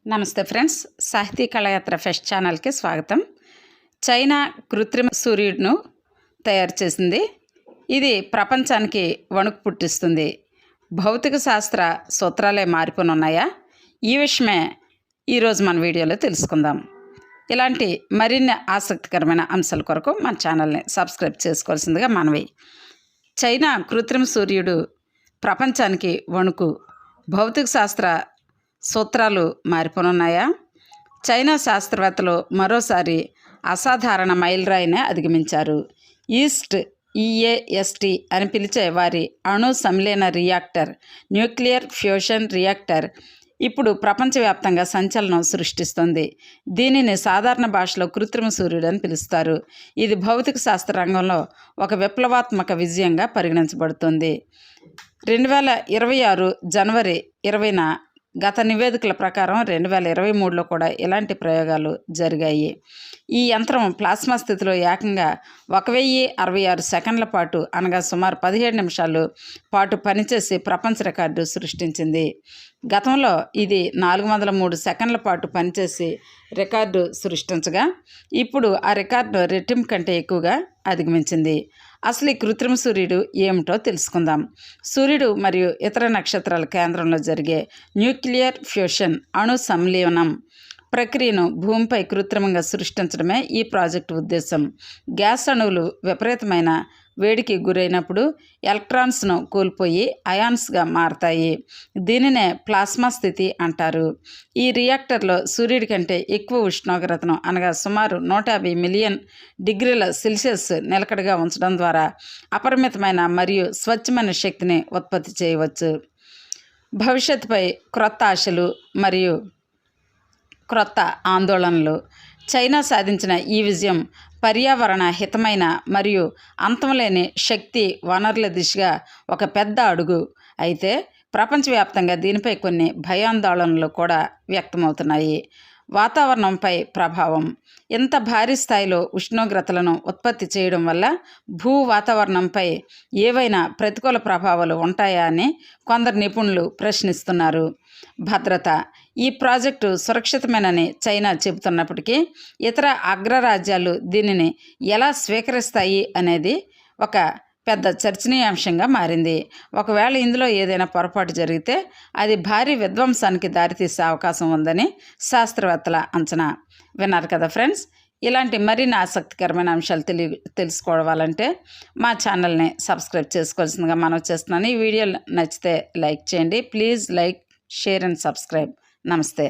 నమస్తే ఫ్రెండ్స్, సాహితీ కళయాత్ర ఫెస్ట్ ఛానల్కి స్వాగతం. చైనా కృత్రిమ సూర్యుడును తయారు చేసింది. ఇది ప్రపంచానికి వణుకు పుట్టిస్తుంది. భౌతిక శాస్త్ర సూత్రాలే మారిపోనున్నాయా? ఈ విషయమే ఈరోజు మన వీడియోలో తెలుసుకుందాం. ఇలాంటి మరిన్ని ఆసక్తికరమైన అంశాల కొరకు మన ఛానల్ని సబ్స్క్రైబ్ చేసుకోవాల్సిందిగా మనవి. చైనా కృత్రిమ సూర్యుడు ప్రపంచానికి వణుకు. భౌతిక శాస్త్ర సూత్రాలు మారిపోనున్నాయా? చైనా శాస్త్రవేత్తలు మరోసారి అసాధారణ మైలురాయిని అధిగమించారు. ఈఎస్టీ అని పిలిచే వారి అణు సంలీన రియాక్టర్, న్యూక్లియర్ ఫ్యూషన్ రియాక్టర్ ఇప్పుడు ప్రపంచవ్యాప్తంగా సంచలనం సృష్టిస్తుంది. దీనిని సాధారణ భాషలో కృత్రిమ సూర్యుడు అని పిలుస్తారు. ఇది భౌతిక శాస్త్ర రంగంలో ఒక విప్లవాత్మక విజయంగా పరిగణించబడుతుంది. 2026 జనవరి 20న గత నివేదికల ప్రకారం 2023లో కూడా ఇలాంటి ప్రయోగాలు జరిగాయి. ఈ యంత్రం ప్లాస్మా స్థితిలో ఏకంగా 1066 సెకండ్ల పాటు, అనగా సుమారు 17 నిమిషాలు పాటు పనిచేసి ప్రపంచ రికార్డు సృష్టించింది. గతంలో ఇది 403 సెకండ్ల పాటు పనిచేసి రికార్డు సృష్టించగా ఇప్పుడు ఆ రికార్డు రెట్టింపు కంటే ఎక్కువగా అధిగమించింది. అసలు ఈ కృత్రిమ సూర్యుడు ఏమిటో తెలుసుకుందాం. సూర్యుడు మరియు ఇతర నక్షత్రాల కేంద్రంలో జరిగే న్యూక్లియర్ ఫ్యూషన్, అణు సంలీనం ప్రక్రియను భూమిపై కృత్రిమంగా సృష్టించడమే ఈ ప్రాజెక్టు ఉద్దేశం. గ్యాస్ అణువులు విపరీతమైన వేడికి గురైనప్పుడు ఎలక్ట్రాన్స్ను కోల్పోయి అయాన్స్గా మారతాయి. దీనినే ప్లాస్మా స్థితి అంటారు. ఈ రియాక్టర్లో సూర్యుడి కంటే ఎక్కువ ఉష్ణోగ్రతను, అనగా సుమారు 150 మిలియన్ డిగ్రీల సెల్సియస్ నిలకడగా ఉంచడం ద్వారా అపరిమితమైన మరియు స్వచ్ఛమైన శక్తిని ఉత్పత్తి చేయవచ్చు. భవిష్యత్తుపై క్రొత్త ఆశలు మరియు క్రొత్త ఆందోళనలు. చైనా సాధించిన ఈ విజయం పర్యావరణ హితమైన మరియు అంతంలేని శక్తి వనరుల దిశగా ఒక పెద్ద అడుగు. అయితే ప్రపంచవ్యాప్తంగా దీనిపై కొన్ని భయాందోళనలు కూడా వ్యక్తమవుతున్నాయి. వాతావరణంపై ప్రభావం. ఇంత భారీ స్థాయిలో ఉష్ణోగ్రతలను ఉత్పత్తి చేయడం వల్ల భూ వాతావరణంపై ఏవైనా ప్రతికూల ప్రభావాలు ఉంటాయా అని కొందరు నిపుణులు ప్రశ్నిస్తున్నారు. భద్రత. ఈ ప్రాజెక్టు సురక్షితమేనని చైనా చెబుతున్నప్పటికీ ఇతర అగ్రరాజ్యాలు దీనిని ఎలా స్వీకరిస్తాయి అనేది ఒక పెద్ద చర్చనీయాంశంగా మారింది. ఒకవేళ ఇందులో ఏదైనా పొరపాటు జరిగితే అది భారీ విధ్వంసానికి దారితీసే అవకాశం ఉందని శాస్త్రవేత్తల అంచనా. విన్నారు కదా ఫ్రెండ్స్. ఇలాంటి మరిన్ని ఆసక్తికరమైన అంశాలు తెలుసుకోవాలంటే మా ఛానల్ని సబ్స్క్రైబ్ చేసుకోవాల్సిందిగా మనవి చేస్తున్నాను. ఈ వీడియో నచ్చితే లైక్ చేయండి. Please like, share and subscribe. నమస్తే.